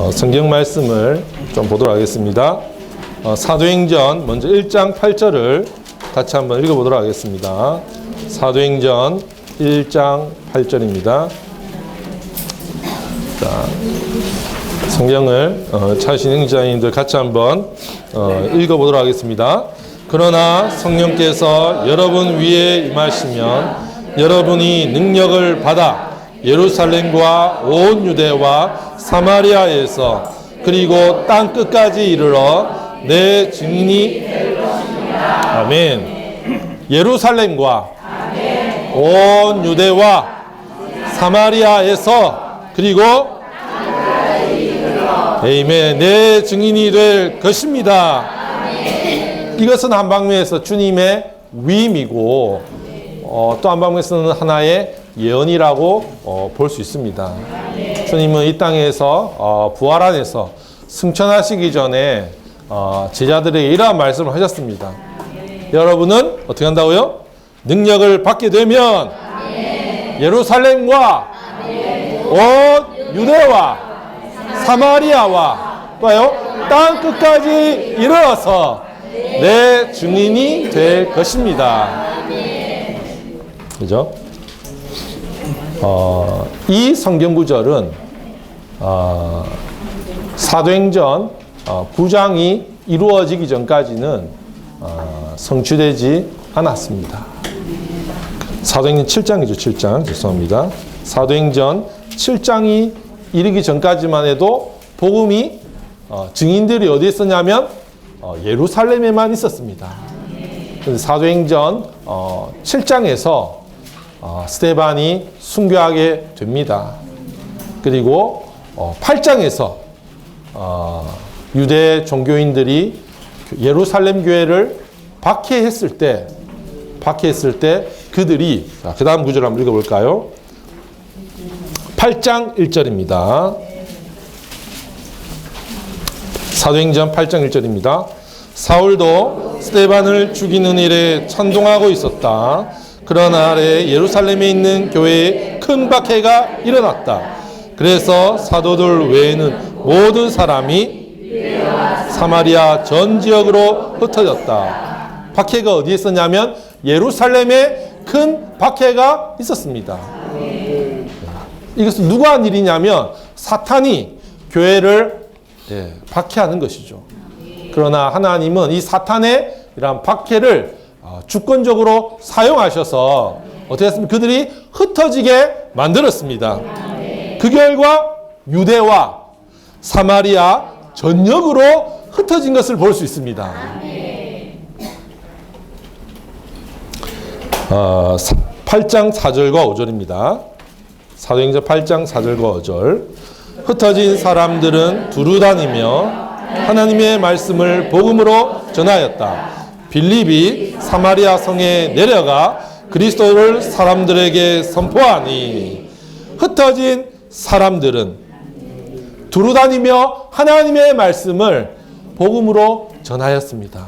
성경 말씀을 좀 보도록 하겠습니다. 사도행전 먼저 1장 8절을 같이 한번 읽어보도록 하겠습니다. 사도행전 1장 8절입니다. 자, 성경을 찾으신 행자님들 같이 한번 읽어보도록 하겠습니다. 그러나 성령께서 여러분 위에 임하시면 여러분이 능력을 받아 예루살렘과 온 유대와 사마리아에서 그리고 땅 끝까지 이르러 내 증인이 아멘. 예루살렘과 온 유대와 사마리아에서 그리고 아멘. 내 증인이 될 것입니다. 이것은 한 방면에서 주님의 위임이고 또 한 방면에서는 하나의 예언이라고 볼 수 있습니다. 주님은 이 땅에서 부활 안에서 승천하시기 전에 제자들에게 이러한 말씀을 하셨습니다. 여러분은 어떻게 한다고요? 능력을 받게 되면 예루살렘과 온 유대와 사마리아와 땅 끝까지 이르러서 내 증인이 될 것입니다. 그죠? 이 성경 구절은 사도행전 9장이 이루어지기 전까지는 성취되지 않았습니다. 사도행전 7장이죠. 7장. 죄송합니다. 사도행전 7장이 이르기 전까지만 해도 복음이 증인들이 어디에 있었냐면 예루살렘에만 있었습니다. 사도행전 7장에서 스데반이 순교하게 됩니다. 그리고 8장에서 유대 종교인들이 예루살렘 교회를 박해했을 때 그들이 그 다음 구절 한번 읽어볼까요? 8장 1절입니다. 사도행전 8장 1절입니다. 사울도 스데반을 죽이는 일에 찬동하고 있었다. 그러나 아래 예루살렘에 있는 교회에 큰 박해가 일어났다. 그래서 사도들 외에는 모든 사람이 사마리아 전 지역으로 흩어졌다. 박해가 어디에 있었냐면 예루살렘에 큰 박해가 있었습니다. 이것은 누가 한 일이냐면 사탄이 교회를 박해하는 것이죠. 그러나 하나님은 이 사탄의 이러한 박해를 주권적으로 사용하셔서 어떻게 했습니까? 그들이 흩어지게 만들었습니다. 그 결과 유대와 사마리아 전역으로 흩어진 것을 볼 수 있습니다. 8장 4절과 5절입니다. 사도행전 8장 4절과 5절. 흩어진 사람들은 두루 다니며 하나님의 말씀을 복음으로 전하였다. 빌립이 사마리아 성에 내려가 그리스도를 사람들에게 선포하니 흩어진 사람들은 두루 다니며 하나님의 말씀을 복음으로 전하였습니다.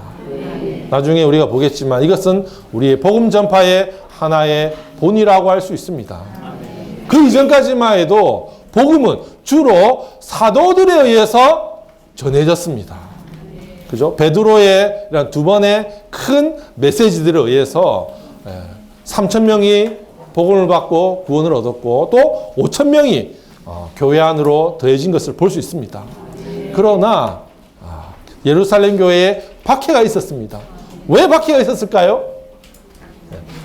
나중에 우리가 보겠지만 이것은 우리의 복음 전파의 하나의 본이라고 할 수 있습니다. 그 이전까지만 해도 복음은 주로 사도들에 의해서 전해졌습니다. 그죠? 베드로의 이런 두 번의 큰 메시지들에 의해서 3,000명이 복음을 받고 구원을 얻었고 또 5,000명이 교회 안으로 더해진 것을 볼 수 있습니다. 그러나 예루살렘 교회에 박해가 있었습니다. 왜 박해가 있었을까요?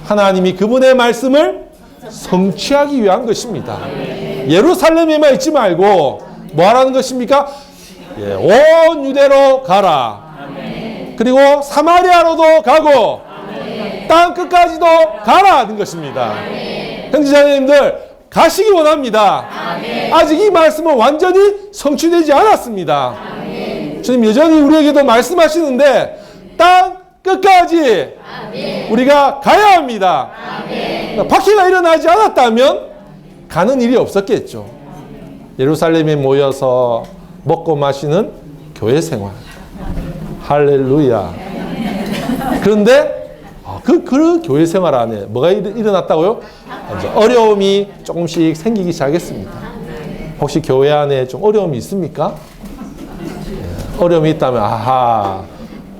하나님이 그분의 말씀을 성취하기 위한 것입니다. 예루살렘에만 있지 말고 뭐 하라는 것입니까? 온 유대로 가라. 그리고 사마리아로도 가고 땅 끝까지도 가라는 것입니다. 형제자매님들 가시기 원합니다. 아직 이 말씀은 완전히 성취되지 않았습니다. 주님 여전히 우리에게도 말씀하시는데 땅 끝까지 우리가 가야 합니다. 박해가 일어나지 않았다면 가는 일이 없었겠죠. 예루살렘에 모여서 먹고 마시는 교회 생활. 할렐루야. 그런데 그 교회 생활 안에 뭐가 일어났다고요? 어려움이 조금씩 생기기 시작했습니다. 혹시 교회 안에 좀 어려움이 있습니까? 어려움이 있다면 아하,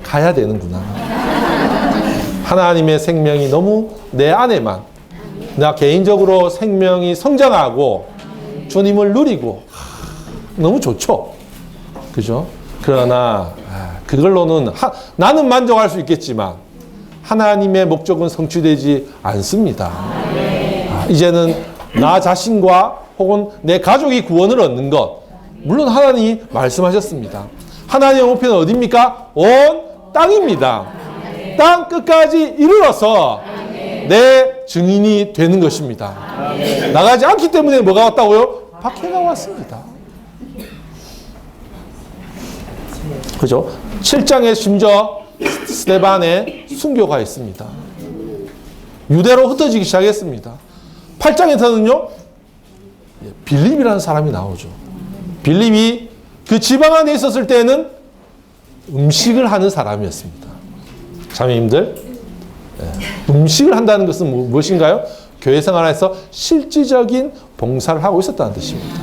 가야 되는구나. 하나님의 생명이 너무 내 안에만, 나 개인적으로 생명이 성장하고 주님을 누리고 너무 좋죠. 그죠? 그러나 그걸로는 나는 만족할 수 있겠지만 하나님의 목적은 성취되지 않습니다. 이제는 나 자신과 혹은 내 가족이 구원을 얻는 것, 물론 하나님이 말씀하셨습니다. 하나님의 목표는 어디입니까? 온 땅입니다. 땅 끝까지 이르러서 내 증인이 되는 것입니다. 나가지 않기 때문에 뭐가 왔다고요? 박해가 왔습니다. 그죠? 7장에 심지어 스데반의 순교가 있습니다. 유대로 흩어지기 시작했습니다. 8장에서는요, 빌립이라는 사람이 나오죠. 빌립이 그 지방 안에 있었을 때는 음식을 하는 사람이었습니다. 자매님들, 음식을 한다는 것은 무엇인가요? 교회 생활에서 실질적인 봉사를 하고 있었다는 뜻입니다.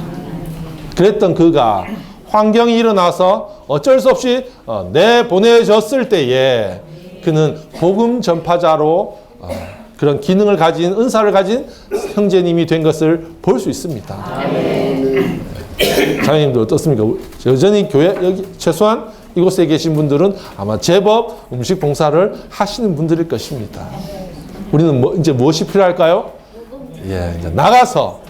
그랬던 그가 환경이 일어나서 어쩔 수 없이 내보내졌을 때에 그는 복음 전파자로 그런 기능을 가진, 은사를 가진 형제님이 된 것을 볼 수 있습니다. 자매님들 어떻습니까? 여전히 교회, 여기 최소한 이곳에 계신 분들은 아마 제법 음식 봉사를 하시는 분들일 것입니다. 우리는 이제 무엇이 필요할까요? 이제 나가서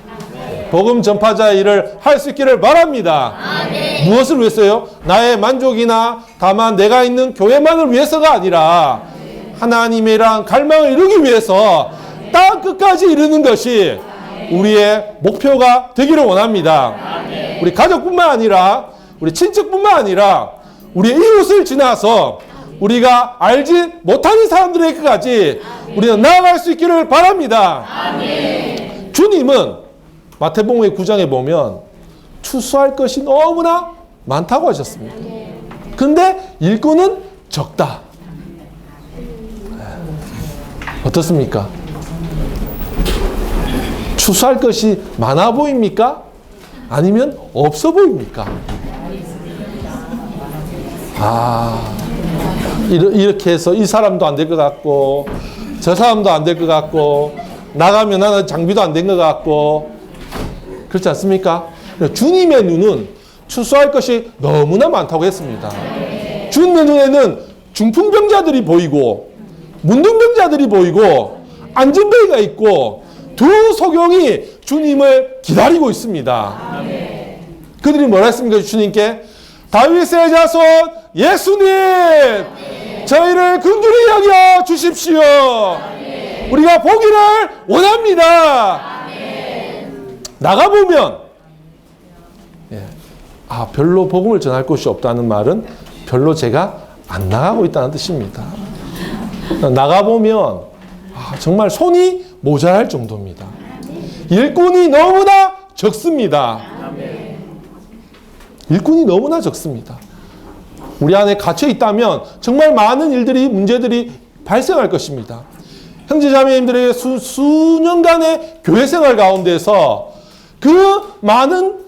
복음 전파자 일을 할 수 있기를 바랍니다. 무엇을 위해서요? 나의 만족이나 다만 내가 있는 교회만을 위해서가 아니라 하나님이랑 갈망을 이루기 위해서 땅 끝까지 이루는 것이 우리의 목표가 되기를 원합니다. 우리 가족뿐만 아니라 우리 친척뿐만 아니라 우리의 이웃을 지나서 우리가 알지 못하는 사람들에게까지 우리는 나아갈 수 있기를 바랍니다. 주님은 마태복음 9장에 보면 추수할 것이 너무나 많다고 하셨습니다. 그런데 일꾼은 적다. 어떻습니까? 추수할 것이 많아 보입니까? 아니면 없어 보입니까? 이렇게 해서 이 사람도 안 될 것 같고 저 사람도 안 될 것 같고 나가면 나는 장비도 안 된 것 같고 그렇지 않습니까? 주님의 눈은 추수할 것이 너무나 많다고 했습니다. 주님의 눈에는 중풍병자들이 보이고 문둥병자들이 보이고 안진뱅이가 있고 두 소경이 주님을 기다리고 있습니다. 그들이 뭐라 했습니까? 주님께 다윗의 자손 예수님 저희를 긍휼히 여겨 주십시오. 우리가 보기를 원합니다. 나가보면 별로 복음을 전할 곳이 없다는 말은 별로 제가 안 나가고 있다는 뜻입니다. 나가보면 정말 손이 모자랄 정도입니다. 일꾼이 너무나 적습니다. 일꾼이 너무나 적습니다. 우리 안에 갇혀 있다면 정말 많은 일들이, 문제들이 발생할 것입니다. 형제자매님들의 수년간의 교회 생활 가운데서 그 많은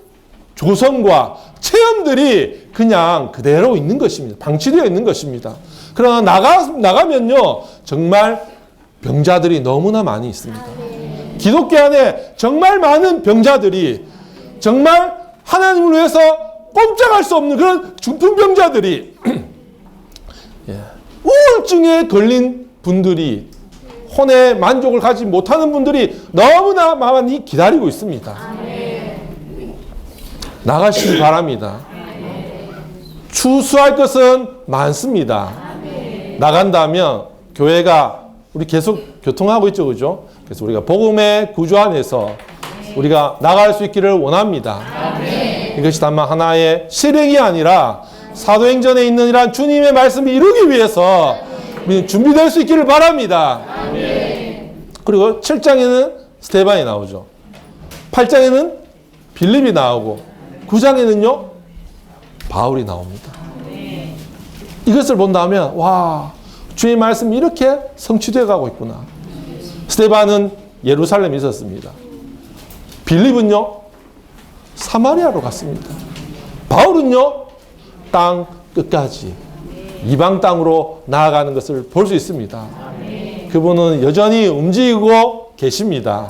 조성과 체험들이 그냥 그대로 있는 것입니다. 방치되어 있는 것입니다. 그러나 나가면요, 정말 병자들이 너무나 많이 있습니다. 기독교 안에 정말 많은 병자들이, 정말 하나님을 위해서 꼼짝할 수 없는 그런 중풍병자들이, 우울증에 걸린 분들이, 혼의 만족을 가지 못하는 분들이 너무나 많이 기다리고 있습니다. 나가시기 바랍니다. 추수할 것은 많습니다. 나간다면 교회가 우리 계속 교통하고 있죠, 그죠? 그래서 우리가 복음의 구조 안에서 우리가 나갈 수 있기를 원합니다. 이것이 다만 하나의 실행이 아니라 사도행전에 있는 이러한 주님의 말씀을 이루기 위해서 우리는 준비될 수 있기를 바랍니다. 그리고 7장에는 스데반이 나오죠. 8장에는 빌립이 나오고 9장에는요 바울이 나옵니다. 이것을 본다면 와, 주의 말씀이 이렇게 성취되어 가고 있구나. 스데반은 예루살렘에 있었습니다. 빌립은요 사마리아로 갔습니다. 바울은요, 땅 끝까지 이방 땅으로 나아가는 것을 볼 수 있습니다. 그분은 여전히 움직이고 계십니다.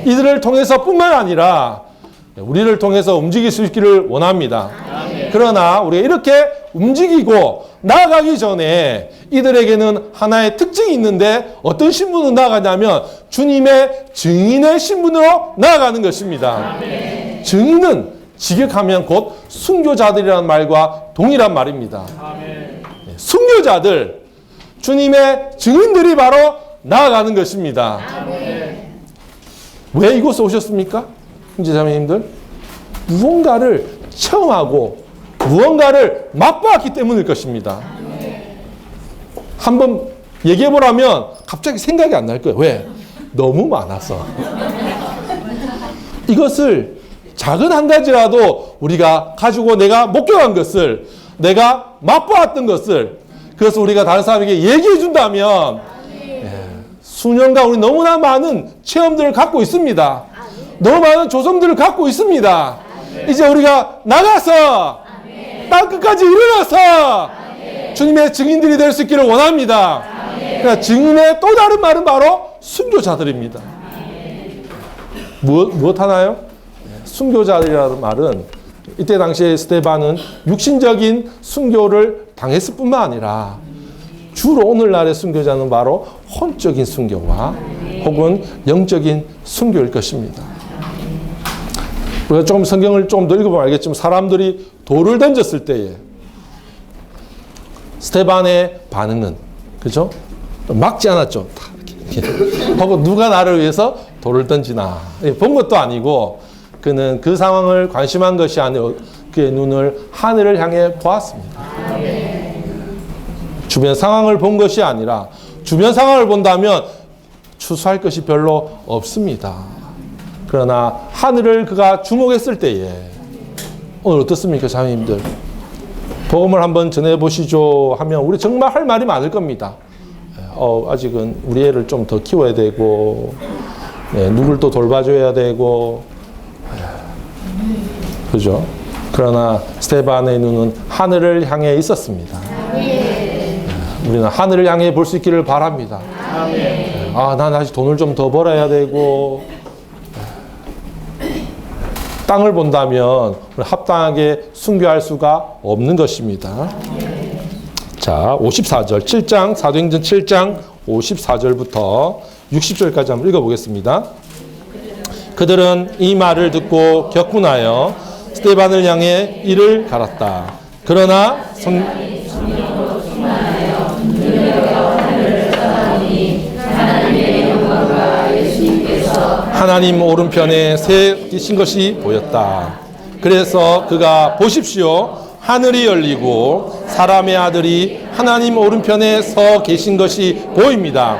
이들을 통해서 뿐만 아니라 우리를 통해서 움직일 수 있기를 원합니다. 그러나 우리가 이렇게 움직이고 나아가기 전에 이들에게는 하나의 특징이 있는데 어떤 신분으로 나아가냐면 주님의 증인의 신분으로 나아가는 것입니다. 증인은 직역하면 곧 순교자들이라는 말과 동일한 말입니다. 순교자들, 주님의 증인들이 바로 나아가는 것입니다. 왜 이곳에 오셨습니까? 형제자매님들, 무언가를 체험하고 무언가를 맛보았기 때문일 것입니다. 한번 얘기해보라면 갑자기 생각이 안 날 거예요. 왜? 너무 많아서. 이것을 작은 한 가지라도 우리가 가지고 내가 목격한 것을, 내가 맛보았던 것을, 그래서 우리가 다른 사람에게 얘기해 준다면 수년간 우리 너무나 많은 체험들을 갖고 있습니다. 너무 많은 조성들을 갖고 있습니다. 이제 우리가 나가서 땅 끝까지 일어나서 주님의 증인들이 될 수 있기를 원합니다. 그러니까 증인의 또 다른 말은 바로 순교자들입니다. 무엇 하나요? 순교자들이라는 말은 이때 당시에 스데반은 육신적인 순교를 당했을 뿐만 아니라 주로 오늘날의 순교자는 바로 혼적인 순교와 혹은 영적인 순교일 것입니다. 우리가 좀 성경을 좀 더 읽어보면 알겠지만 사람들이 돌을 던졌을 때에 스데반의 반응은, 그죠? 막지 않았죠. 혹은 누가 나를 위해서 돌을 던지나 본 것도 아니고 그는 그 상황을 관심한 것이 아니라 그의 눈을 하늘을 향해 보았습니다. 주변 상황을 본 것이 아니라 주변 상황을 본다면 추수할 것이 별로 없습니다. 그러나 하늘을 그가 주목했을 때에 오늘 어떻습니까, 자매님들? 복음을 한번 전해보시죠 하면 우리 정말 할 말이 많을 겁니다. 아직은 우리 애를 좀 더 키워야 되고, 누굴 또 돌봐줘야 되고, 그죠? 그러나 스데반의 눈은 하늘을 향해 있었습니다. 우리는 하늘을 향해 볼 수 있기를 바랍니다. 난 아직 돈을 좀 더 벌어야 되고, 땅을 본다면 합당하게 순교할 수가 없는 것입니다. 자, 54절, 7장, 사도행전 7장 54절부터 60절까지 한번 읽어보겠습니다. 그들은 이 말을 듣고 격분하여 스데반을 향해 이를 갈았다. 그러나 하나님 오른편에 새 계신 것이 보였다. 그래서 그가 보십시오, 하늘이 열리고 사람의 아들이 하나님 오른편에 서 계신 것이 보입니다.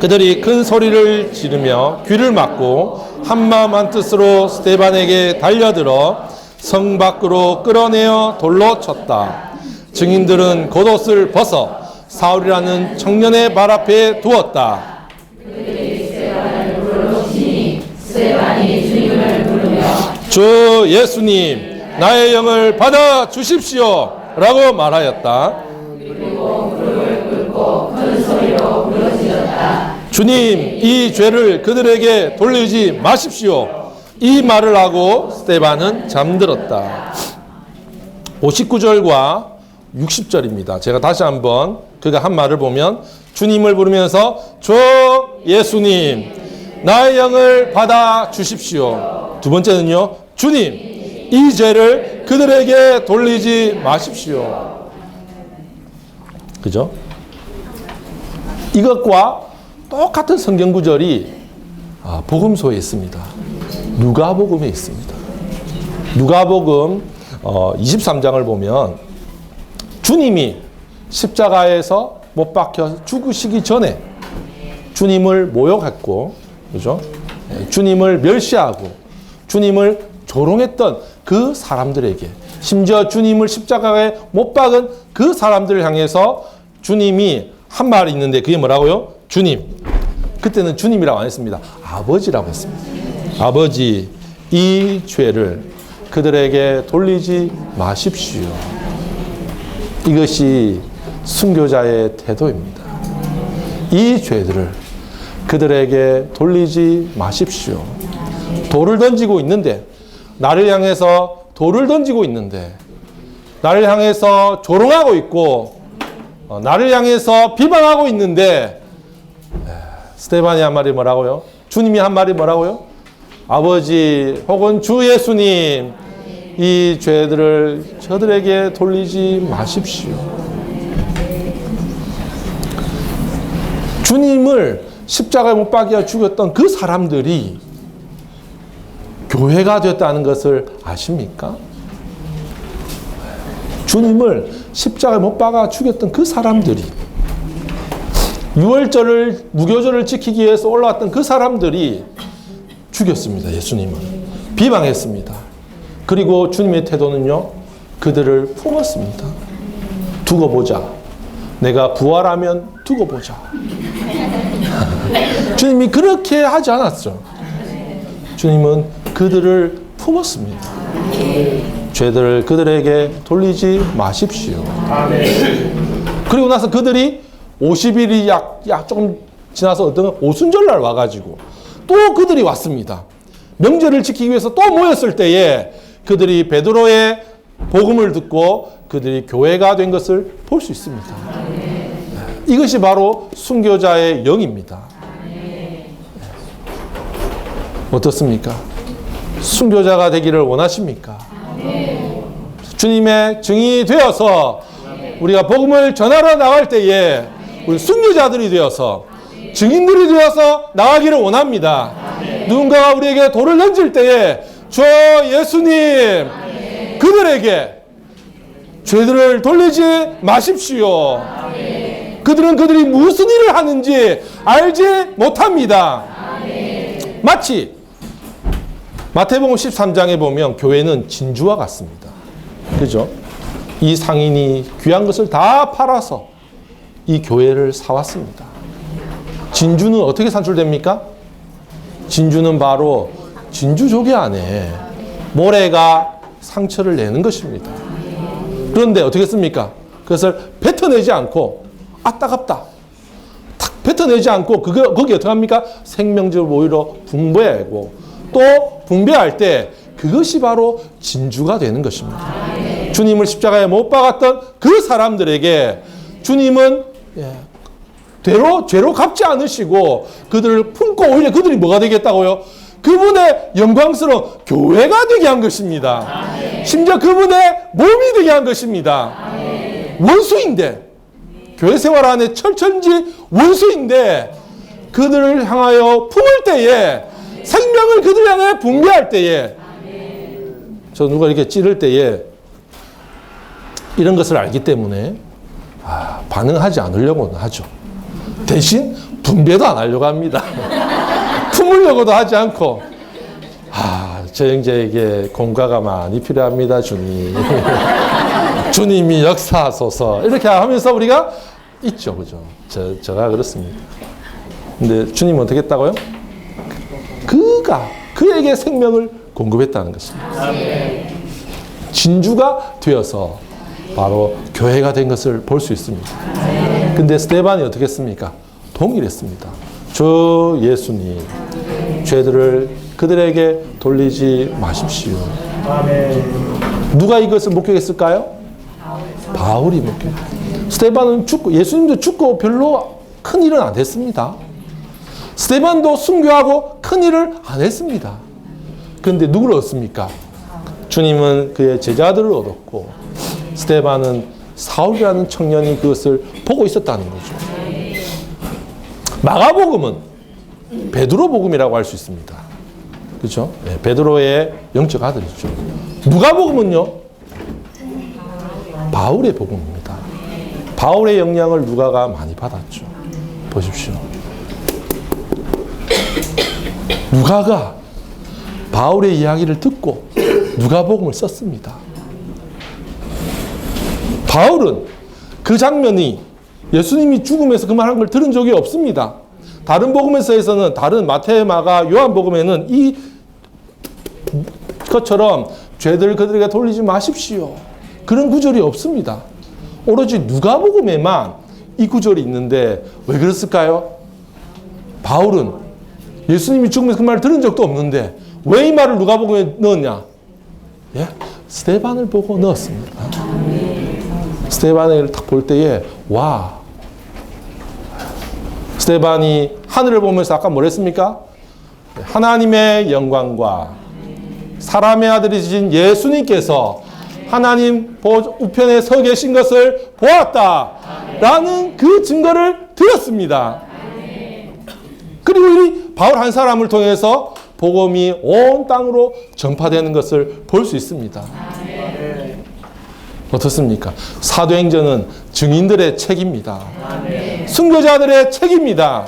그들이 큰 소리를 지르며 귀를 막고 한마음 한뜻으로 스데반에게 달려들어 성 밖으로 끌어내어 돌로 쳤다. 증인들은 겉옷을 벗어 사울이라는 청년의 발 앞에 두었다. 스데반이 주님을 부르며 주 예수님, 나의 영을 받아 주십시오 라고 말하였다. 그리고 무릎을 꿇고 큰 소리로 부르짖었다. 주님, 이 죄를 그들에게 돌리지 마십시오. 이 말을 하고 스데반은 잠들었다. 59절과 60절입니다. 제가 다시 한번 그가 한 말을 보면 주님을 부르면서 주 예수님, 나의 영을 받아 주십시오. 두 번째는요, 주님, 이 죄를 그들에게 돌리지 마십시오. 그죠? 이것과 똑같은 성경 구절이 복음서에 있습니다. 누가복음에 있습니다. 누가복음 23장을 보면 주님이 십자가에서 못 박혀 죽으시기 전에 주님을 모욕했고, 그죠? 주님을 멸시하고 주님을 조롱했던 그 사람들에게, 심지어 주님을 십자가에 못 박은 그 사람들을 향해서 주님이 한 말이 있는데 그게 뭐라고요? 주님. 그때는 주님이라고 안 했습니다. 아버지라고 했습니다. 아버지, 이 죄를 그들에게 돌리지 마십시오. 이것이 순교자의 태도입니다. 이 죄들을 그들에게 돌리지 마십시오. 돌을 던지고 있는데, 나를 향해서 돌을 던지고 있는데, 나를 향해서 조롱하고 있고, 나를 향해서 비방하고 있는데, 스데반이 한 말이 뭐라고요? 주님이 한 말이 뭐라고요? 아버지 혹은 주 예수님, 이 죄들을 저들에게 돌리지 마십시오. 주님을 십자가에 못 박여 죽였던 그 사람들이 교회가 됐다는 것을 아십니까? 주님을 십자가에 못 박아 죽였던 그 사람들이, 유월절을, 무교절을 지키기 위해서 올라왔던 그 사람들이 죽였습니다. 예수님을 비방했습니다. 그리고 주님의 태도는요, 그들을 품었습니다. 두고 보자. 내가 부활하면 두고 보자. 주님이 그렇게 하지 않았죠. 주님은 그들을 품었습니다. 죄들을 그들에게 돌리지 마십시오. 그리고 나서 그들이 50일이 약 조금 지나서 어떤 오순절날 와가지고 또 그들이 왔습니다. 명절을 지키기 위해서 또 모였을 때에 그들이 베드로의 복음을 듣고 그들이 교회가 된 것을 볼 수 있습니다. 이것이 바로 순교자의 영입니다. 어떻습니까? 순교자가 되기를 원하십니까? 주님의 증인이 되어서 우리가 복음을 전하러 나갈 때에 우리 순교자들이 되어서, 증인들이 되어서 나가기를 원합니다. 누군가가 우리에게 돌을 던질 때에 주 예수님, 그들에게 죄들을 돌리지 마십시오. 그들은 그들이 무슨 일을 하는지 알지 못합니다. 마치 마태복음 13장에 보면 교회는 진주와 같습니다. 그죠? 이 상인이 귀한 것을 다 팔아서 이 교회를 사왔습니다. 진주는 어떻게 산출됩니까? 진주는 바로 진주조개 안에 모래가 상처를 내는 것입니다. 그런데 어떻게 씁니까? 그것을 뱉어내지 않고, 아, 따갑다. 탁 뱉어내지 않고, 거기 어떻게 합니까? 생명질 오히려 분배하고, 또 분배할 때 그것이 바로 진주가 되는 것입니다. 주님을 십자가에 못 박았던 그 사람들에게 주님은 죄로 갚지 않으시고 그들을 품고 오히려 그들이 뭐가 되겠다고요? 그분의 영광스러운 교회가 되게 한 것입니다. 심지어 그분의 몸이 되게 한 것입니다. 원수인데, 교회 생활 안에 철천지 원수인데 그들을 향하여 품을 때에, 생명을 그들 향해 분배할 때에, 저 누가 이렇게 찌를 때에 이런 것을 알기 때문에 반응하지 않으려고는 하죠. 대신 분배도 안 하려고 합니다. 품으려고도 하지 않고, 저 형제에게 공과가 많이 필요합니다, 주님. 주님이 역사하소서. 이렇게 하면서 우리가 있죠, 그죠? 제가 그렇습니다. 근데 주님은 어떻게 했다고요? 그가 그에게 생명을 공급했다는 것입니다. 진주가 되어서 바로 교회가 된 것을 볼 수 있습니다. 근데 스데반이 어떻게 했습니까? 동일했습니다. 주 예수님, 죄들을 그들에게 돌리지 마십시오. 누가 이것을 목격했을까요? 바울이 목격했습니다. 스데반은 죽고, 예수님도 죽고 별로 큰 일은 안 했습니다. 스데반도 순교하고 큰 일을 안 했습니다. 그런데 누구를 얻습니까? 주님은 그의 제자들을 얻었고, 스데반은 사울이라는 청년이 그것을 보고 있었다는 거죠. 마가복음은 베드로 복음이라고 할 수 있습니다. 그렇죠? 네, 베드로의 영적 아들이죠. 누가복음은요, 바울의 복음입니다. 바울의 영향을 누가가 많이 받았죠. 보십시오. 누가가 바울의 이야기를 듣고 누가복음을 썼습니다. 바울은 그 장면이 예수님이 죽음에서 그 말한 걸 들은 적이 없습니다. 다른 복음에서는, 다른 마태, 마가, 요한복음에는 이 것처럼 죄들 그들에게 돌리지 마십시오. 그런 구절이 없습니다. 오로지 누가복음에만 이 구절이 있는데 왜 그랬을까요? 바울은 예수님이 죽으면서 그 말을 들은 적도 없는데 왜 이 말을 누가복음에 넣었냐? 예? 스데반을 보고 넣었습니다. 스데반을 딱 볼 때에 와, 스데반이 하늘을 보면서 아까 뭐랬습니까? 하나님의 영광과 사람의 아들이신 예수님께서 하나님 우편에 서 계신 것을 보았다라는 그 증거를 들었습니다. 그리고 이 바울 한 사람을 통해서 복음이 온 땅으로 전파되는 것을 볼 수 있습니다. 어떻습니까? 사도행전은 증인들의 책입니다. 순교자들의 책입니다.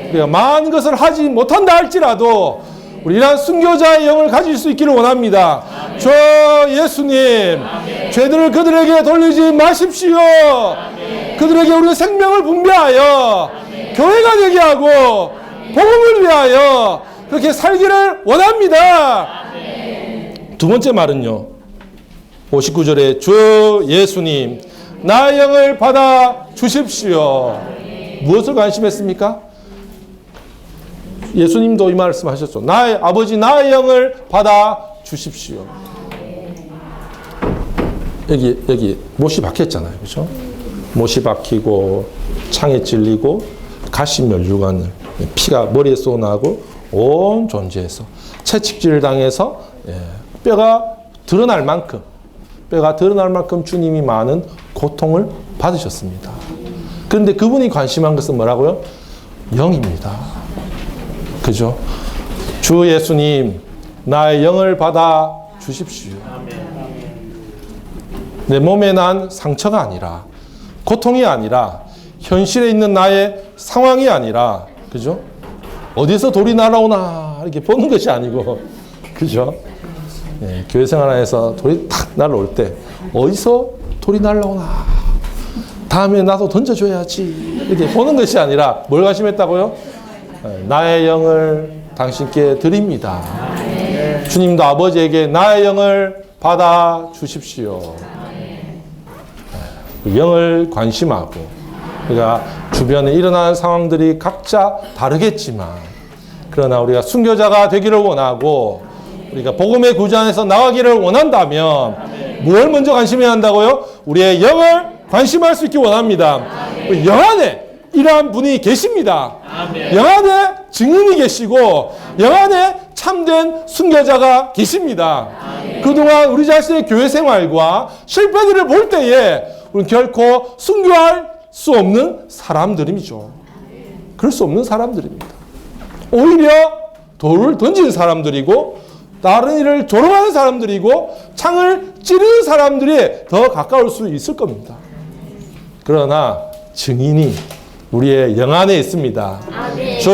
우리가 많은 것을 하지 못한다 할지라도 우리 이러한 순교자의 영을 가질 수 있기를 원합니다. 주 예수님, 죄들을 그들에게 돌리지 마십시오. 그들에게 우리의 생명을 분배하여 교회가 되게 하고 복음을 위하여 그렇게 살기를 원합니다. 두 번째 말은요. 59절에 주 예수님, 나의 영을 받아 주십시오. 무엇을 관심했습니까? 예수님도 이 말씀하셨죠. 나의 아버지, 나의 영을 받아 주십시오. 여기 못이 박혔잖아요, 그렇죠? 못이 박히고 창에 찔리고 가시면류관을 피가 머리에 쏘나고 온 존재에서 채찍질 당해서 뼈가 드러날 만큼 주님이 많은 고통을 받으셨습니다. 그런데 그분이 관심한 것은 뭐라고요? 영입니다. 그죠? 주 예수님, 나의 영을 받아 주십시오. 내 몸에 난 상처가 아니라, 고통이 아니라, 현실에 있는 나의 상황이 아니라, 그죠? 어디서 돌이 날아오나, 이렇게 보는 것이 아니고, 그죠? 네, 교회 생활 안에서 돌이 탁 날아올 때, 어디서 돌이 날아오나, 다음에 나도 던져줘야지, 이렇게 보는 것이 아니라, 뭘 관심했다고요? 나의 영을 당신께 드립니다. 주님도 아버지에게 나의 영을 받아 주십시오. 영을 관심하고, 그러니까 주변에 일어나는 상황들이 각자 다르겠지만, 그러나 우리가 순교자가 되기를 원하고, 우리가 복음의 구주 안에서 나가기를 원한다면, 무엇을 먼저 관심해야 한다고요? 우리의 영을 관심할 수 있기 원합니다. 영 안에 이러한 분이 계십니다. 영 안에 증인이 계시고 영 안에 참된 순교자가 계십니다. 그동안 우리 자신의 교회 생활과 실패들을 볼 때에 우리는 결코 순교할 수 없는 사람들이죠. 그럴 수 없는 사람들입니다. 오히려 돌을 던지는 사람들이고 다른 일을 조롱하는 사람들이고 창을 찌르는 사람들이 더 가까울 수 있을 겁니다. 그러나 증인이 우리의 영 안에 있습니다. 아멘. 주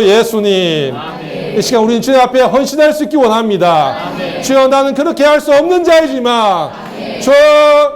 예수님, 아멘. 이 시간 우리는 주님 앞에 헌신할 수 있기 원합니다. 아멘. 주여, 나는 그렇게 할 수 없는 자이지만 아멘. 주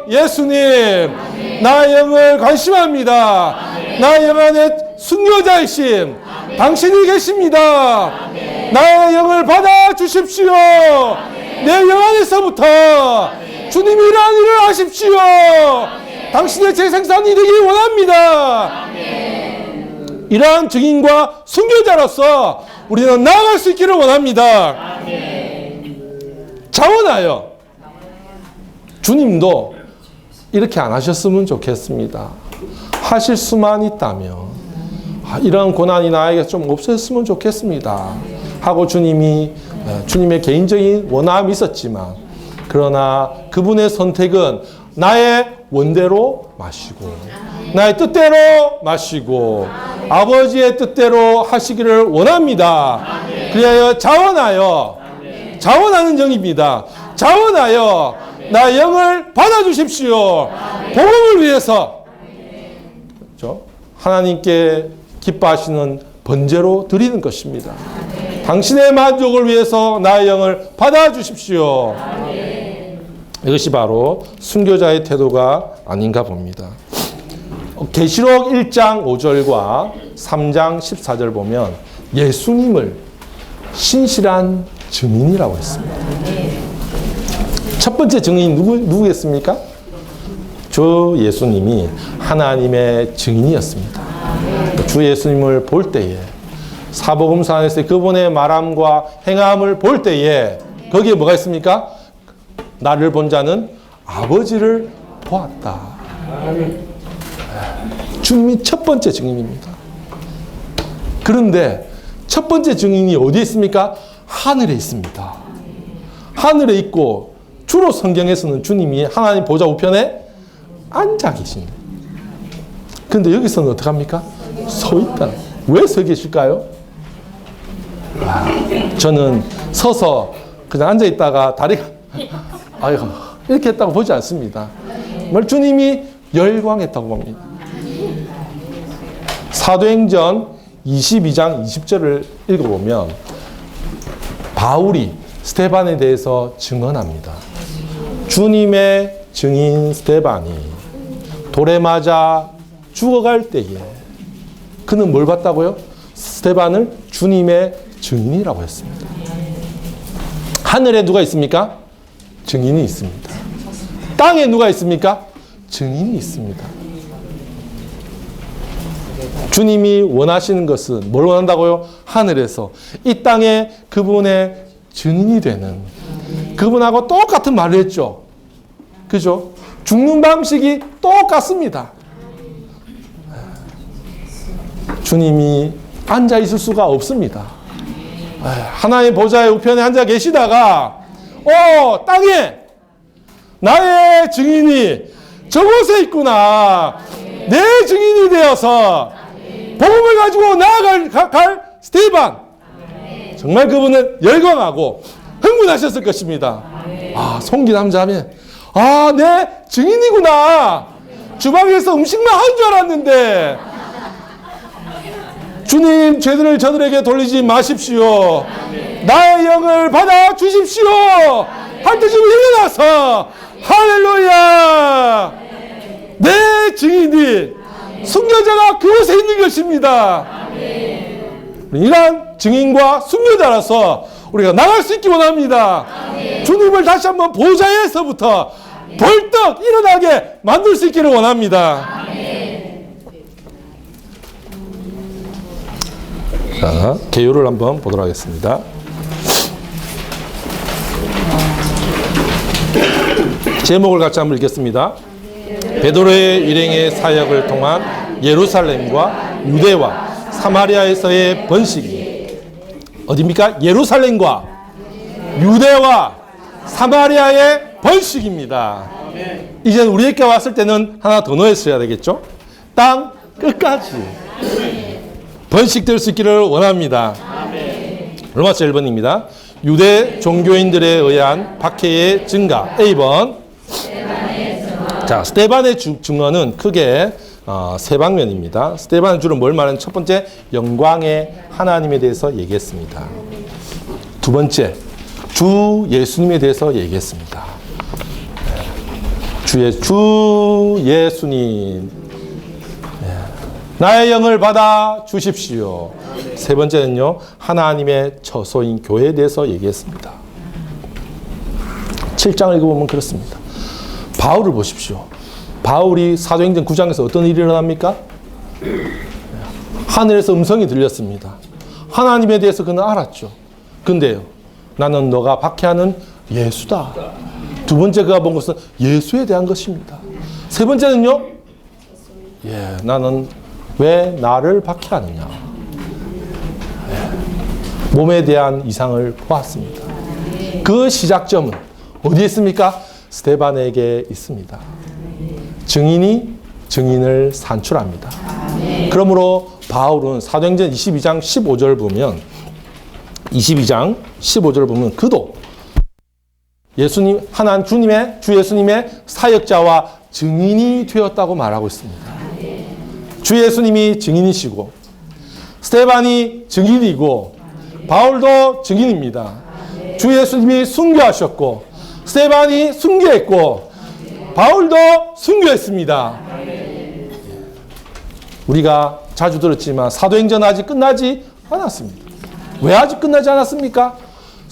예수님, 아멘. 나의 영을 관심합니다. 아멘. 나의 영 안에 순교자이신 아멘. 당신이 계십니다. 아멘. 나의 영을 받아 주십시오. 아멘. 내 영 안에서부터 아멘. 주님이 이러한 일을 하십시오. 아멘. 당신의 재생산이 되기 원합니다. 아멘. 이러한 증인과 순교자로서 우리는 나아갈 수 있기를 원합니다. 아멘. 자원하여 주님도 이렇게 안 하셨으면 좋겠습니다. 하실 수만 있다면 이러한 고난이 나에게 좀 없었으면 좋겠습니다 하고 주님의 개인적인 원함이 있었지만, 그러나 그분의 선택은 나의 원대로 마시고 나의 뜻대로 마시고 아버지의 뜻대로 하시기를 원합니다. 그리하여 자원하는 영입니다. 자원하여 나의 영을 받아주십시오. 복음을 위해서, 그렇죠? 하나님께 기뻐하시는 번제로 드리는 것입니다. 당신의 만족을 위해서 나의 영을 받아주십시오. 이것이 바로 순교자의 태도가 아닌가 봅니다. 계시록 1장 5절과 3장 14절 보면 예수님을 신실한 증인이라고 했습니다. 첫 번째 증인이 누구겠습니까? 주 예수님이 하나님의 증인이었습니다. 주 예수님을 볼 때에 사복음서 안에서 그분의 말함과 행함을 볼 때에 거기에 뭐가 있습니까? 나를 본 자는 아버지를 보았다. 주님이 첫 번째 증인입니다. 그런데 첫 번째 증인이 어디에 있습니까? 하늘에 있습니다. 하늘에 있고 주로 성경에서는 주님이 하나님 보좌 우편에 앉아 계신데, 그런데 여기서는 어떻게 합니까? 서 있다. 왜 서 계실까요? 저는 서서 그냥 앉아 있다가 다리가 이렇게 했다고 보지 않습니다. 주님이 열광했다고 봅니다. 사도행전 22장 20절을 읽어보면 바울이 스데반에 대해서 증언합니다. 주님의 증인 스데반이 돌에 맞아 죽어갈 때에 그는 뭘 봤다고요? 스데반을 주님의 증인이라고 했습니다. 하늘에 누가 있습니까? 증인이 있습니다. 땅에 누가 있습니까? 증인이 있습니다. 주님이 원하시는 것은 뭘 원한다고요? 하늘에서 이 땅에 그분의 증인이 되는, 그분하고 똑같은 말을 했죠. 그죠? 죽는 방식이 똑같습니다. 주님이 앉아 있을 수가 없습니다. 하나님의 보좌의 우편에 앉아 계시다가 땅에 나의 증인이 저곳에 있구나. 내 증인이 되어서 복음을 가지고 나아갈 스데반. 정말 그분은 열광하고 흥분하셨을 것입니다. 송기 남자면 내 증인이구나. 주방에서 음식만 한 줄 알았는데 주님 죄들을 저들에게 돌리지 마십시오. 나의 영을 받아 주십시오. 할 때 지금 일어나서 할렐루야. 내 증인이 순교자가 그곳에 있는 것입니다. 이러한 증인과 순교자라서 우리가 나갈 수 있기 원합니다. 주님을 다시 한번 보좌에서부터 벌떡 일어나게 만들 수 있기를 원합니다. 자, 개요를 한번 보도록 하겠습니다. 제목을 같이 한번 읽겠습니다. 베드로의 일행의 사역을 통한 예루살렘과 유대와 사마리아에서의 번식이 어디입니까? 예루살렘과 유대와 사마리아의 번식입니다. 이제는 우리에게 왔을 때는 하나 더 넣었어야 되겠죠? 땅 끝까지 번식될 수 있기를 원합니다. 로마서 1번입니다. 유대 종교인들에 의한 박해의 증가. A번. 자, 스데반의 증언은 크게 세 방면입니다. 스데반은 주로 뭘 말하는? 첫 번째, 영광의 하나님에 대해서 얘기했습니다. 두 번째, 주 예수님에 대해서 얘기했습니다. 주 예수님, 나의 영을 받아 주십시오. 세 번째는요, 하나님의 처소인 교회에 대해서 얘기했습니다. 7장을 읽어보면 그렇습니다. 바울을 보십시오. 바울이 사도행전 9장에서 어떤 일이 일어납니까? 하늘에서 음성이 들렸습니다. 하나님에 대해서 그는 알았죠. 근데요, 나는 너가 박해하는 예수다. 두 번째 그가 본 것은 예수에 대한 것입니다. 세 번째는요, 나는 왜 나를 박해하느냐. 몸에 대한 이상을 보았습니다. 그 시작점은 어디에 있습니까? 스데반에게 있습니다. 증인이 증인을 산출합니다. 그러므로 바울은 사도행전 22장 15절 보면 22장 15절 보면 그도 예수님, 주 예수님의 사역자와 증인이 되었다고 말하고 있습니다. 주 예수님이 증인이시고 스데반이 증인이고 바울도 증인입니다. 주 예수님이 순교하셨고 스데반이 순교했고 바울도 순교했습니다. 우리가 자주 들었지만 사도행전 아직 끝나지 않았습니다. 왜 아직 끝나지 않았습니까?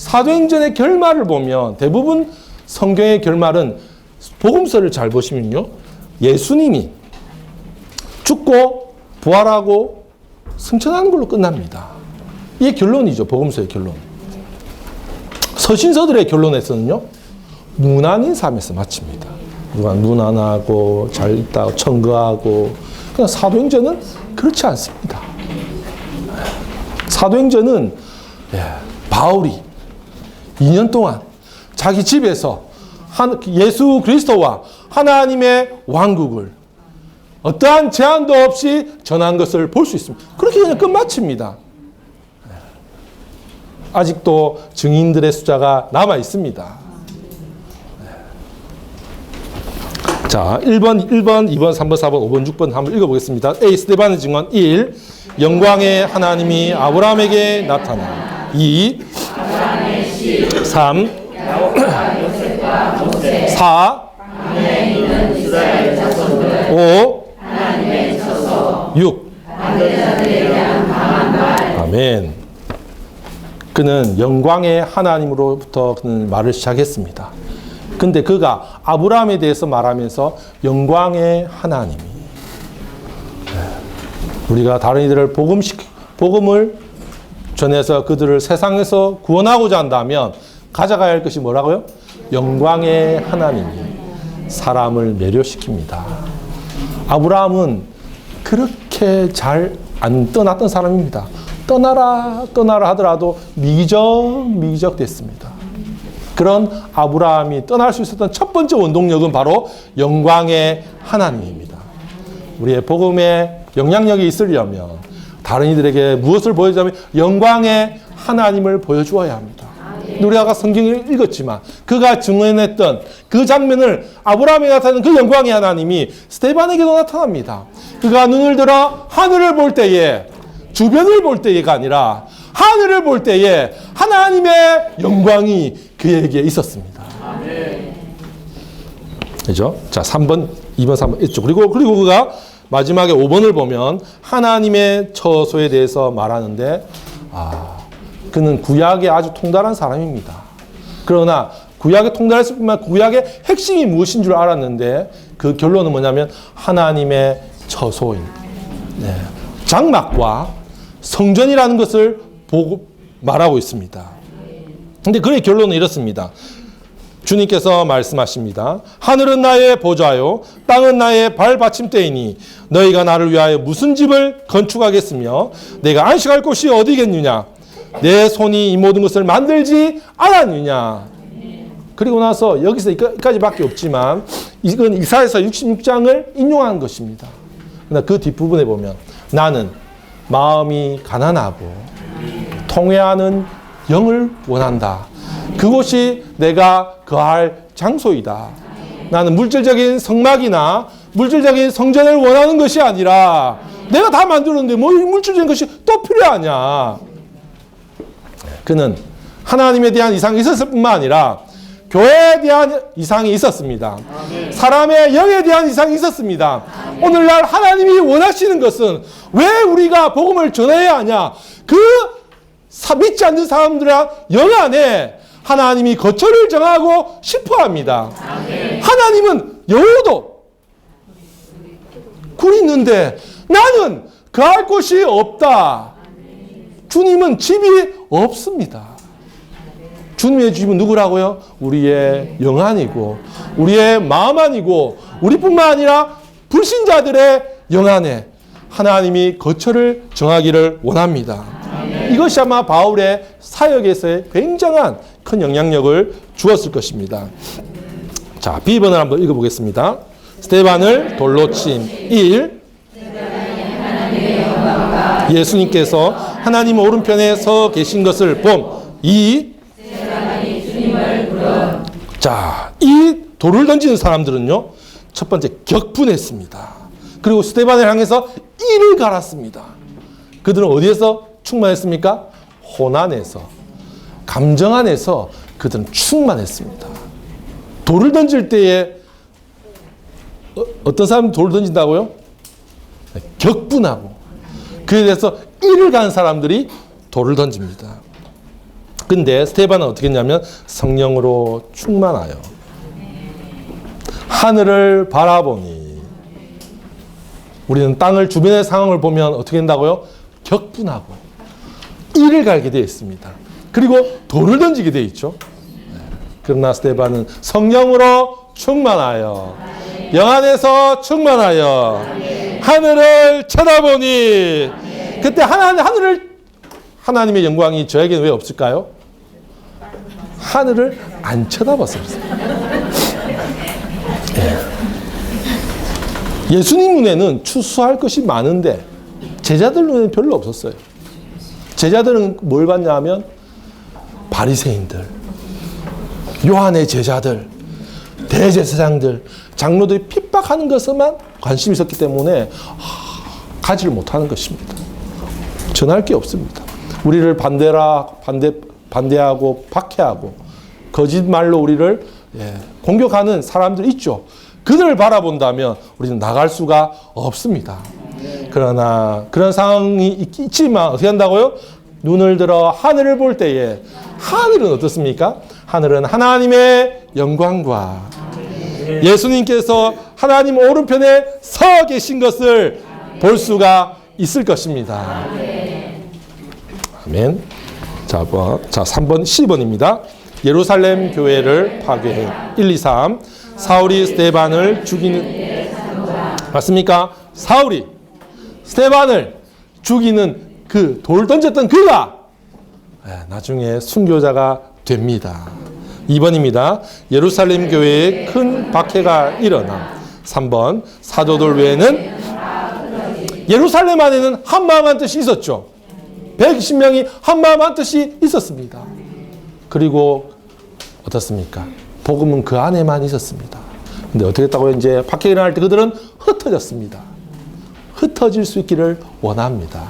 사도행전의 결말을 보면 대부분 성경의 결말은 복음서를 잘 보시면요. 예수님이 죽고 부활하고 승천하는 걸로 끝납니다. 이게 결론이죠. 복음서의 결론. 서신서들의 결론에서는요. 무난인 삶에서 마칩니다. 누가 무난하고 잘 있다고 청거하고. 그냥 사도행전은 그렇지 않습니다. 사도행전은 바울이 2년 동안 자기 집에서 예수 그리스도와 하나님의 왕국을 어떠한 제한도 없이 전한 것을 볼 수 있습니다. 그렇게 그냥 끝마칩니다. 아직도 증인들의 숫자가 남아 있습니다. 자, 1번, 2번, 3번, 4번, 5번, 6번 한번 읽어보겠습니다. A. 스데반의 증언 1. 영광의 하나님이 아브라함에게 나타나 2. 3. 4. 5. 6. 아멘. 그는 영광의 하나님으로부터 그는 말을 시작했습니다. 근데 그가 아브라함에 대해서 말하면서 영광의 하나님이 우리가 다른 이들을 복음을 전해서 그들을 세상에서 구원하고자 한다면 가져가야 할 것이 뭐라고요? 영광의 하나님이 사람을 매료시킵니다. 아브라함은 그렇게 잘 안 떠났던 사람입니다. 떠나라 하더라도 미적 됐습니다. 그런 아브라함이 떠날 수 있었던 첫 번째 원동력은 바로 영광의 하나님입니다. 우리의 복음에 영향력이 있으려면 다른 이들에게 무엇을 보여주자면 영광의 하나님을 보여주어야 합니다. 우리가 아까 성경을 읽었지만 그가 증언했던 그 장면을 아브라함에 나타나는 그 영광의 하나님이 스데반에게도 나타납니다. 그가 눈을 들어 하늘을 볼 때에 주변을 볼 때가 아니라 하늘을 볼 때에 하나님의 영광이 그에게 있었습니다. 그죠? 자, 3번, 2번, 3번 있죠. 그리고 그가 마지막에 5번을 보면 하나님의 처소에 대해서 말하는데 그는 구약에 아주 통달한 사람입니다. 그러나 구약에 통달했을 뿐만 아니라 구약의 핵심이 무엇인 줄 알았는데 그 결론은 뭐냐면 하나님의 처소인 장막과 성전이라는 것을 보고 말하고 있습니다. 근데 그의 결론은 이렇습니다. 주님께서 말씀하십니다. 하늘은 나의 보좌요 땅은 나의 발받침대이니 너희가 나를 위하여 무슨 집을 건축하겠으며 내가 안식할 곳이 어디겠느냐 내 손이 이 모든 것을 만들지 않았느냐. 그리고 나서 여기서 여기까지밖에 없지만 이건 이사야서 66장을 인용한 것입니다. 그러나 그 뒷부분에 보면 나는 마음이 가난하고 통회하는 영을 원한다. 그곳이 내가 거할 장소이다. 나는 물질적인 성막이나 물질적인 성전을 원하는 것이 아니라 내가 다 만들었는데 뭐 물질적인 것이 또 필요하냐. 그는 하나님에 대한 이상이 있었을 뿐만 아니라 교회에 대한 이상이 있었습니다. 사람의 영에 대한 이상이 있었습니다. 오늘날 하나님이 원하시는 것은 왜 우리가 복음을 전해야 하냐. 그 믿지 않는 사람들의 영 안에 하나님이 거처를 정하고 싶어 합니다. 하나님은 영어도 굴이 있는데 나는 거할 곳이 없다. 주님은 집이 없습니다. 주님의 집은 누구라고요? 우리의 영 안이고 우리의 마음 안이고 우리뿐만 아니라 불신자들의 영 안에 하나님이 거처를 정하기를 원합니다. 이것이 아마 바울의 사역에서의 굉장한 큰 영향력을 주었을 것입니다. 자, B번을 한번 읽어보겠습니다. 스데반을 돌로 침 1. 예수님께서 하나님 오른편에 서 계신 것을 봄 2. 자, 이 돌을 던지는 사람들은요, 첫 번째 격분했습니다. 그리고 스데반을 향해서 이를 갈았습니다. 그들은 어디에서 충만했습니까? 혼안에서, 감정 안에서 그들은 충만했습니다. 돌을 던질 때에 어떤 사람이 돌을 던진다고요? 격분하고 그에 대해서 이를 간 사람들이 돌을 던집니다. 근데 스데반은 어떻게 했냐면 성령으로 충만하여 하늘을 바라보니, 우리는 땅을 주변의 상황을 보면 어떻게 된다고요? 격분하고 이를 갈게 되어 있습니다. 그리고 돌을 던지게 되어 있죠. 그러나 스데반은 성령으로 충만하여 영 안에서 충만하여 하늘을 쳐다보니, 그때 하나님의 영광이 저에게는 왜 없을까요? 하늘을 안 쳐다봤어요. 예수님 눈에는 추수할 것이 많은데 제자들 눈에는 별로 없었어요. 제자들은 뭘 봤냐 하면 바리새인들, 요한의 제자들, 대제사장들, 장로들이 핍박하는 것에만 관심이 있었기 때문에 가지를 못하는 것입니다. 전할 게 없습니다. 우리를 반대하고 박해하고 거짓말로 우리를 공격하는 사람들 있죠. 그들을 바라본다면 우리는 나갈 수가 없습니다. 그러나 그런 상황이 있지만 어떻게 한다고요? 눈을 들어 하늘을 볼 때에 하늘은 어떻습니까? 하늘은 하나님의 영광과 예수님께서 하나님 오른편에 서 계신 것을 볼 수가 있을 것입니다. 아멘. 자, 3번, 12번입니다. 예루살렘 교회를 파괴해. 1, 2, 3. 사울이 스데반을 죽이는, 맞습니까? 사울이 스데반을 죽이는 그 돌 던졌던 그가 나중에 순교자가 됩니다. 2번입니다. 예루살렘 교회에 큰 박해가 일어나. 3번, 사도들 외에는 예루살렘 안에는 한마음 한뜻이 있었죠. 120명이 한마음 한뜻이 있었습니다. 그리고 어떻습니까? 복음은 그 안에만 있었습니다. 근데 어떻게 했다고요? 이제 박해가 일어날 때 그들은 흩어졌습니다. 흩어질 수 있기를 원합니다.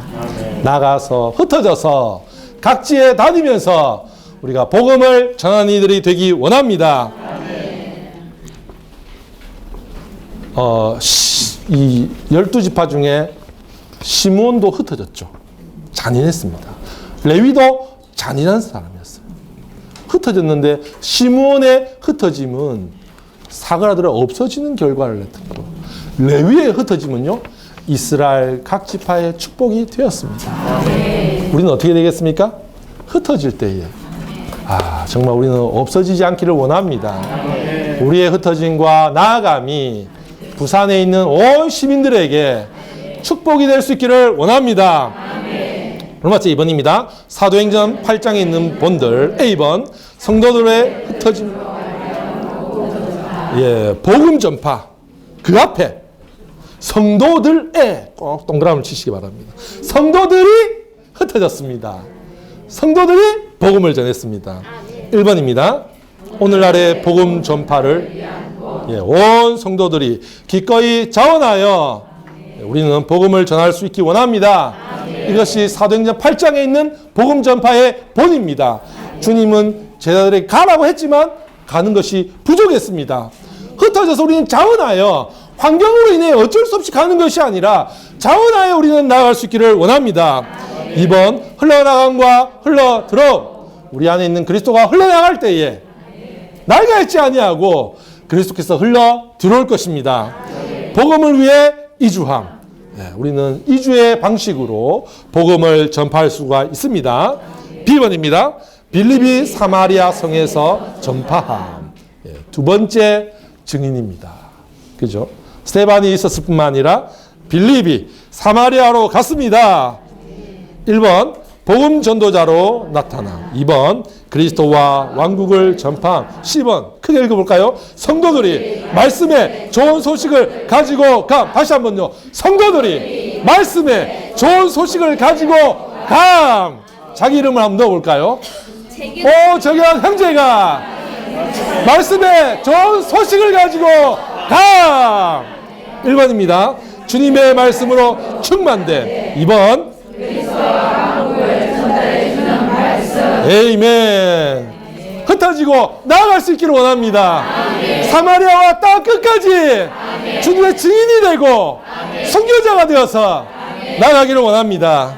나가서 흩어져서 각지에 다니면서 우리가 복음을 전하는 이들이 되기 원합니다. 이 12지파 중에 시므온도 흩어졌죠. 잔인했습니다. 레위도 잔인한 사람이었어요. 흩어졌는데 시므온의 흩어짐은 사그라들어 없어지는 결과를 냈고, 레위의 흩어짐은요 이스라엘 각 지파의 축복이 되었습니다. 우리는 어떻게 되겠습니까? 흩어질 때에 정말 우리는 없어지지 않기를 원합니다. 우리의 흩어짐과 나아감이 부산에 있는 온 시민들에게 축복이 될 수 있기를 원합니다. 로마서 2번입니다. 사도행전 8장에 있는 본들. A번, 성도들의 흩어짐. 복음 전파. 그 앞에 성도들의 꼭 동그라미를 치시기 바랍니다. 성도들이 흩어졌습니다. 성도들이 복음을 전했습니다. 1번입니다. 오늘날의 복음 전파를 온 성도들이 기꺼이 자원하여 우리는 복음을 전할 수 있기 원합니다. 이것이 사도행전 8장에 있는 복음 전파의 본입니다. 주님은 제자들에게 가라고 했지만 가는 것이 부족했습니다. 흩어져서 우리는 자원하여, 환경으로 인해 어쩔 수 없이 가는 것이 아니라 자원하여 우리는 나아갈 수 있기를 원합니다. 2번, 흘러나감과 흘러들어. 우리 안에 있는 그리스도가 흘러나갈 때에 날가 있지 아니하고 그리스도께서 흘러 들어올 것입니다. 복음을 위해 이주함. 우리는 이주의 방식으로 복음을 전파할 수가 있습니다. B번입니다. 빌립이 사마리아 성에서 전파함. 두 번째 증인입니다. 그죠? 스데반이 있었을 뿐만 아니라 빌립이 사마리아로 갔습니다. 1번, 복음 전도자로 나타남. 2번, 그리스도와 왕국을 전파함. 10번, 크게 읽어볼까요? 성도들이 말씀에 좋은 소식을 가지고 감. 다시 한번요. 성도들이 말씀에 좋은 소식을 가지고 감. 자기 이름을 한번 넣어볼까요? 저기한 형제가 말씀에 좋은 소식을 가지고 감. 1번입니다. 주님의 말씀으로 충만된. 2번, 에이멘. 흩어지고 나아갈 수 있기를 원합니다. 사마리아와 땅 끝까지 주님의 증인이 되고 선교자가 되어서 나아가기를 원합니다.